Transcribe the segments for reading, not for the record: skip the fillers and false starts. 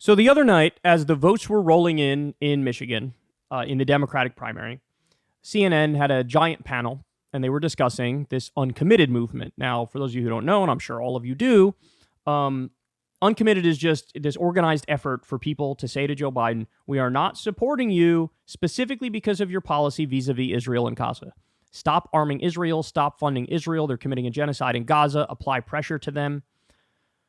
So the other night, as the votes were rolling in Michigan, in the Democratic primary, CNN had a giant panel, and they were discussing this Uncommitted movement. Now, for those of you who don't know, and I'm sure all of you do, Uncommitted is just this organized effort for people to say to Joe Biden, we are not supporting you specifically because of your policy vis-a-vis Israel and Gaza. Stop arming Israel. Stop funding Israel. They're committing a genocide in Gaza. Apply pressure to them.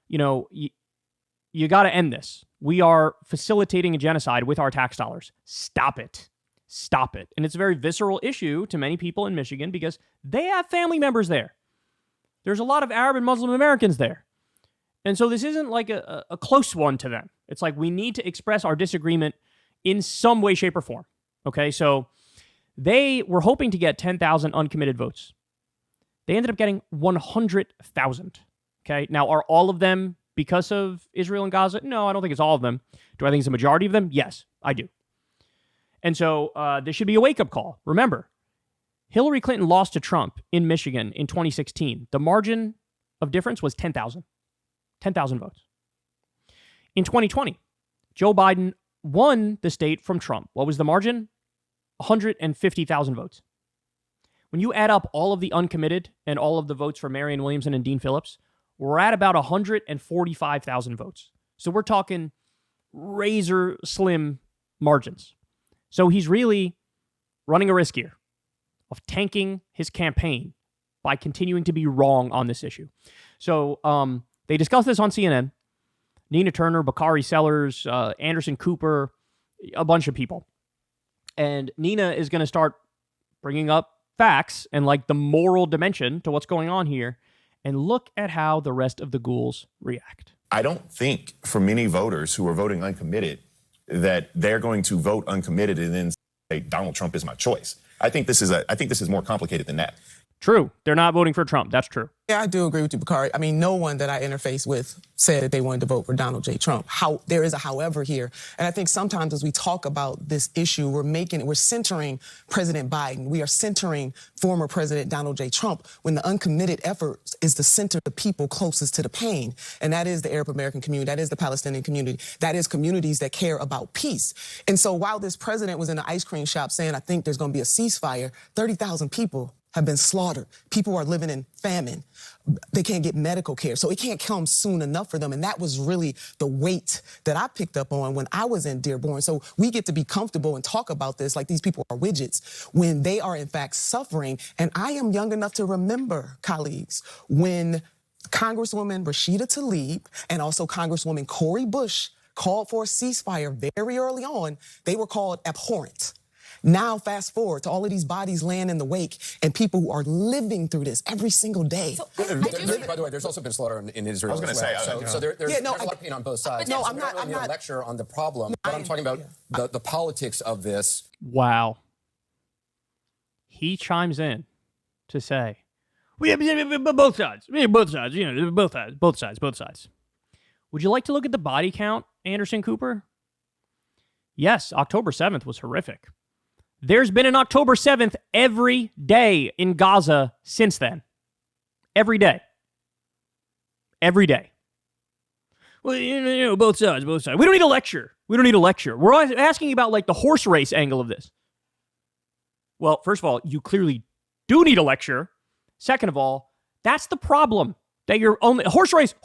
You know, you got to end this. We are facilitating a genocide with our tax dollars. Stop it. Stop it. And it's a very visceral issue to many people in Michigan because they have family members there. There's a lot of Arab and Muslim Americans there. And so this isn't like a close one to them. It's like we need to express our disagreement in some way, shape, or form. Okay, so they were hoping to get 10,000 uncommitted votes. They ended up getting 100,000. Okay, now are all of them because of Israel and Gaza? No, I don't think it's all of them. Do I think it's a majority of them? Yes, I do. And so this should be a wake-up call. Remember, Hillary Clinton lost to Trump in Michigan in 2016. The margin of difference was 10,000. 10,000 votes. In 2020, Joe Biden won the state from Trump. What was the margin? 150,000 votes. When you add up all of the uncommitted and all of the votes for Marianne Williamson and Dean Phillips, we're at about 145,000 votes. So we're talking razor slim margins. So he's really running a risk here of tanking his campaign by continuing to be wrong on this issue. So they discussed this on CNN. Nina Turner, Bakari Sellers, Anderson Cooper, a bunch of people. And Nina is going to start bringing up facts and like the moral dimension to what's going on here. And look at how the rest of the ghouls react. I don't think for many voters who are voting uncommitted that they're going to vote uncommitted and then say Donald Trump is my choice. I think this is more complicated than that. True. They're not voting for Trump. That's true. Yeah, I do agree with you, Bakari. I mean, no one that I interface with said that they wanted to vote for Donald J. Trump. There is a however here. And I think sometimes as we talk about this issue, we're centering President Biden. We are centering former President Donald J. Trump when the uncommitted effort is to center the people closest to the pain. And that is the Arab American community. That is the Palestinian community. That is communities that care about peace. And so while this president was in the ice cream shop saying, I think there's going to be a ceasefire, 30,000 people have been slaughtered. People are living in famine. They can't get medical care. So it can't come soon enough for them. And that was really the weight that I picked up on when I was in Dearborn. So we get to be comfortable and talk about this like these people are widgets when they are in fact suffering. And I am young enough to remember, colleagues, when Congresswoman Rashida Tlaib and also Congresswoman Cori Bush called for a ceasefire very early on. They were called abhorrent. Now, fast forward to all of these bodies laying in the wake and people who are living through this every single day. So, by the way, there's also been slaughter in Israel. I was going to say. So there's a lot of pain on both sides. No, I'm not really a lecture on the problem, but I'm talking about the politics of this. Wow. He chimes in to say, we have both sides. We have both sides. You know, both sides. Would you like to look at the body count, Anderson Cooper? Yes, October 7th was horrific. There's been an October 7th every day in Gaza since then. Every day. Every day. Well, you know, both sides. We don't need a lecture. We're asking about like the horse race angle of this. Well, first of all, you clearly do need a lecture. Second of all, that's the problem. That you're only horse race.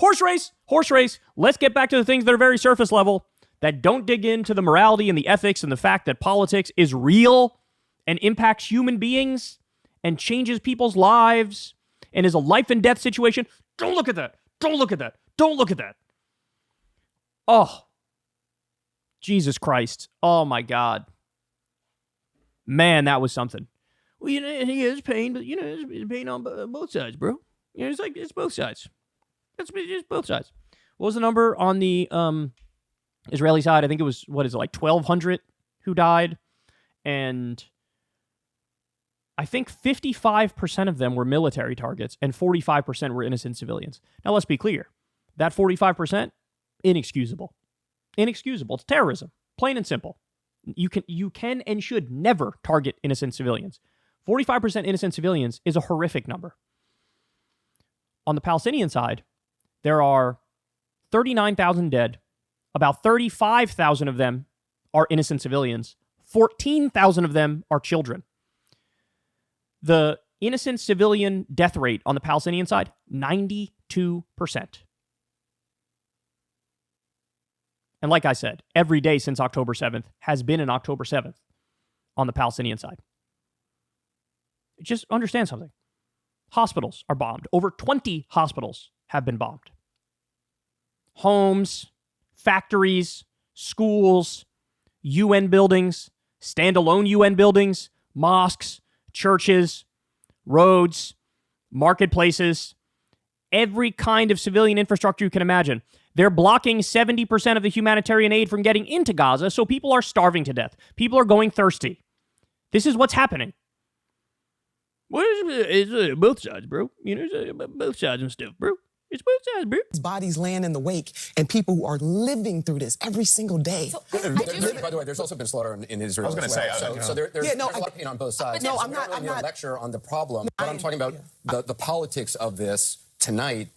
Let's get back to the things that are very surface level, that don't dig into the morality and the ethics and the fact that politics is real and impacts human beings and changes people's lives and is a life and death situation. Don't look at that. Oh, Jesus Christ. Oh, my God. Man, that was something. Well, you know, he is pain, but, you know, it's pain on both sides, bro. You know, it's both sides. It's both sides. What was the number on the Israeli side? I think it was, 1,200 who died. And I think 55% of them were military targets and 45% were innocent civilians. Now, let's be clear. That 45%, inexcusable. It's terrorism, plain and simple. You can and should never target innocent civilians. 45% innocent civilians is a horrific number. On the Palestinian side, there are 39,000 dead, About 35,000 of them are innocent civilians. 14,000 of them are children. The innocent civilian death rate on the Palestinian side, 92%. And like I said, every day since October 7th has been an October 7th on the Palestinian side. Just understand something. Hospitals are bombed. Over 20 hospitals have been bombed. Homes, factories, schools, UN buildings, standalone UN buildings, mosques, churches, roads, marketplaces, every kind of civilian infrastructure you can imagine. They're blocking 70% of the humanitarian aid from getting into Gaza, so people are starving to death. People are going thirsty. This is what's happening. It's both sides, bro. You know, it's both sides and stuff, bro. It's both sides, bro. Bodies laying in the wake, and people who are living through this every single day. So, by the way, there's also been slaughter in Israel. I was going to say, there's a lot of pain on both sides. No, so I'm not. I'm not lecture on the problem, but I'm talking about the politics of this tonight.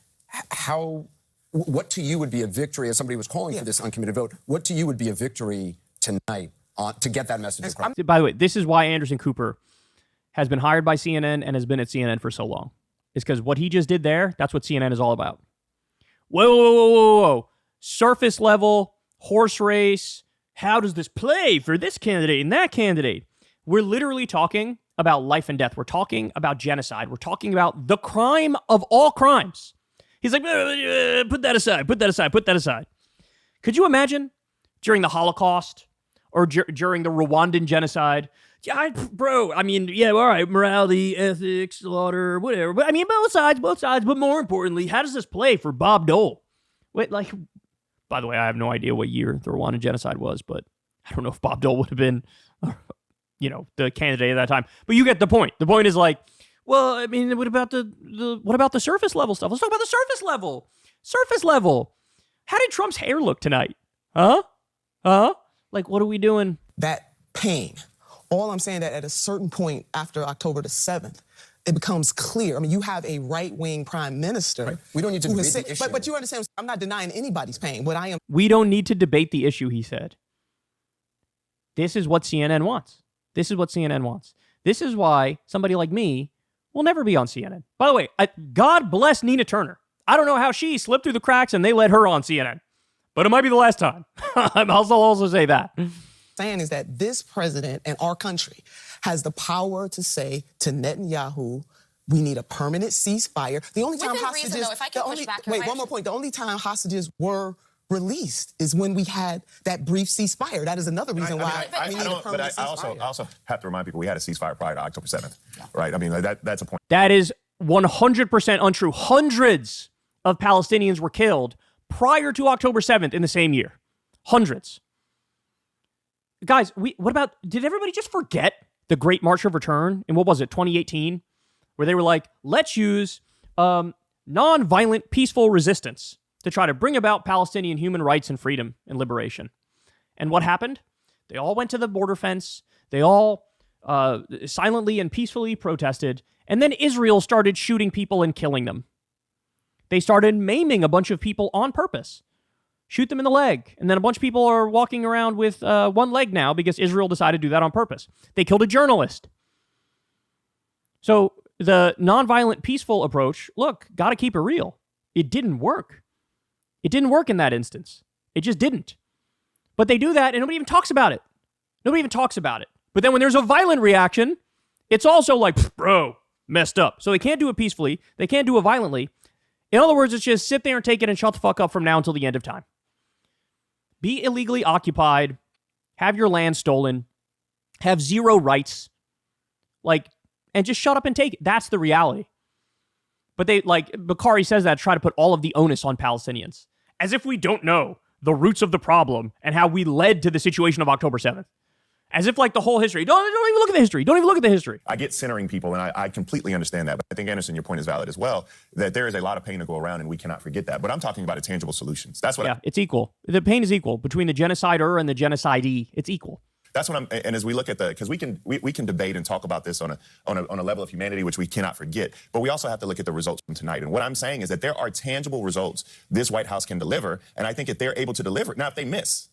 What to you would be a victory, as somebody was calling for this uncommitted vote, what to you would be a victory tonight to get that message across? By the way, this is why Anderson Cooper has been hired by CNN and has been at CNN for so long. It's because what he just did there, that's what CNN is all about. Whoa. Surface level, horse race. How does this play for this candidate and that candidate? We're literally talking about life and death. We're talking about genocide. We're talking about the crime of all crimes. He's like, put that aside, put that aside, put that aside. Could you imagine during the Holocaust or during the Rwandan genocide? Yeah, all right, morality, ethics, slaughter, whatever. But I mean, both sides. But more importantly, how does this play for Bob Dole? By the way, I have no idea what year the Rwandan genocide was, but I don't know if Bob Dole would have been, the candidate at that time. But you get the point. The point is well, I mean, what about the surface level stuff? Let's talk about the surface level. Surface level. How did Trump's hair look tonight? Huh? What are we doing? That pain. All I'm saying that at a certain point after October the 7th, it becomes clear. I mean, you have a right-wing prime minister. Right. We don't need to debate the issue. But you understand, I'm not denying anybody's pain. What I am... We don't need to debate the issue, he said. This is what CNN wants. This is why somebody like me will never be on CNN. By the way, God bless Nina Turner. I don't know how she slipped through the cracks and they let her on CNN. But it might be the last time. I'll also say that. Saying is that this president and our country has the power to say to Netanyahu, we need a permanent ceasefire. The only time hostages... Reason, though, if I can push back your one more point. The only time hostages were released is when we had that brief ceasefire. That is another reason why we need a permanent ceasefire. I also have to remind people we had a ceasefire prior to October 7th, right? I mean, that's a point. That is 100% untrue. Hundreds of Palestinians were killed prior to October 7th in the same year. Hundreds. Guys, did everybody just forget the Great March of Return in, 2018? Where they were like, let's use non-violent, peaceful resistance to try to bring about Palestinian human rights and freedom and liberation. And what happened? They all went to the border fence. They all silently and peacefully protested. And then Israel started shooting people and killing them. They started maiming a bunch of people on purpose. Shoot them in the leg. And then a bunch of people are walking around with one leg now because Israel decided to do that on purpose. They killed a journalist. So the nonviolent, peaceful approach, look, got to keep it real. It didn't work. It didn't work in that instance. It just didn't. But they do that and nobody even talks about it. But then when there's a violent reaction, it's also like, bro, messed up. So they can't do it peacefully. They can't do it violently. In other words, it's just sit there and take it and shut the fuck up from now until the end of time. Be illegally occupied, have your land stolen, have zero rights, and just shut up and take it. That's the reality. But Bakari says that to try to put all of the onus on Palestinians. As if we don't know the roots of the problem and how we led to the situation of October 7th. As if the whole history. Don't even look at the history. I get centering people, and I completely understand that. But I think, Anderson, your point is valid as well, that there is a lot of pain to go around, and we cannot forget that. But I'm talking about tangible solutions. That's what. Yeah, it's equal. The pain is equal between the genocider and the genocidee. It's equal. That's what and as we look at because we can debate and talk about this on a level of humanity, which we cannot forget, but we also have to look at the results from tonight. And what I'm saying is that there are tangible results this White House can deliver, and I think if they're able to deliver, now if they miss,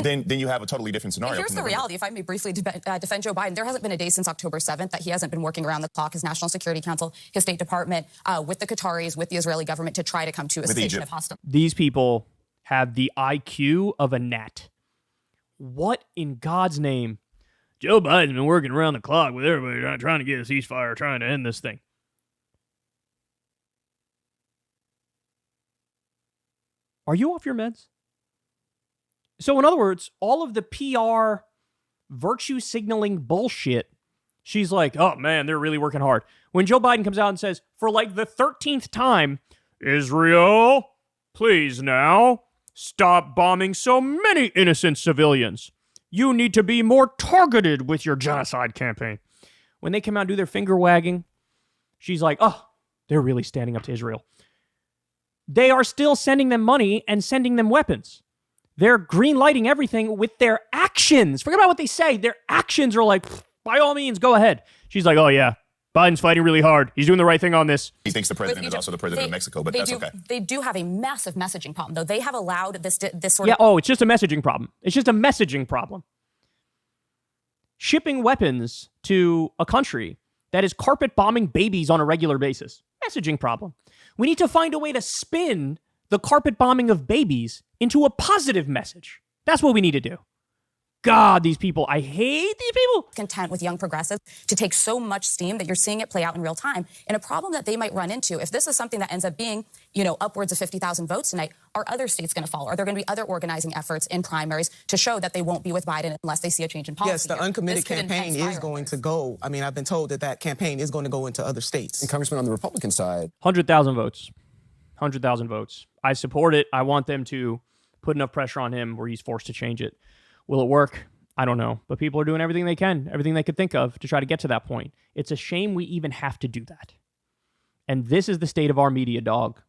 then you have a totally different scenario. Here's the reality, if I may briefly defend Joe Biden. There hasn't been a day since October 7th that he hasn't been working around the clock, his National Security Council, his State Department, with the Qataris, with the Israeli government to try to come to a cessation of hostility. These people have the IQ of a gnat. What in God's name? Joe Biden's been working around the clock with everybody trying to get a ceasefire, trying to end this thing. Are you off your meds? So in other words, all of the PR virtue signaling bullshit, she's like, oh man, they're really working hard. When Joe Biden comes out and says, for like the 13th time, Israel, please now, stop bombing so many innocent civilians. You need to be more targeted with your genocide campaign. When they come out and do their finger wagging, she's like, oh, they're really standing up to Israel. They are still sending them money and sending them weapons. They're green-lighting everything with their actions. Forget about what they say. Their actions are like, by all means, go ahead. She's like, oh, yeah, Biden's fighting really hard. He's doing the right thing on this. He thinks the president is also the president of Mexico, but that's okay. They do have a massive messaging problem, though. They have allowed this sort of... Yeah, oh, it's just a messaging problem. It's just a messaging problem. Shipping weapons to a country that is carpet bombing babies on a regular basis. Messaging problem. We need to find a way to spin the carpet bombing of babies into a positive message. That's what we need to do. God, these people, I hate these people. Content with young progressives to take so much steam that you're seeing it play out in real time. And a problem that they might run into, if this is something that ends up being, upwards of 50,000 votes tonight, are other states going to follow? Are there going to be other organizing efforts in primaries to show that they won't be with Biden unless they see a change in policy? Yes, the Uncommitted campaign is going to go. I mean, I've been told that campaign is going to go into other states. And Congressman, on the Republican side, 100,000 votes. 100,000 votes. I support it. I want them to put enough pressure on him where he's forced to change it. Will it work? I don't know. But people are doing everything they can, everything they could think of to try to get to that point. It's a shame we even have to do that. And this is the state of our media, dog.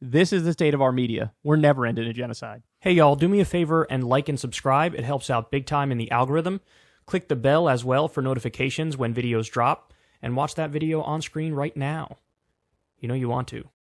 This is the state of our media. We're never ending a genocide. Hey, y'all, do me a favor and like and subscribe. It helps out big time in the algorithm. Click the bell as well for notifications when videos drop. And watch that video on screen right now. You know you want to.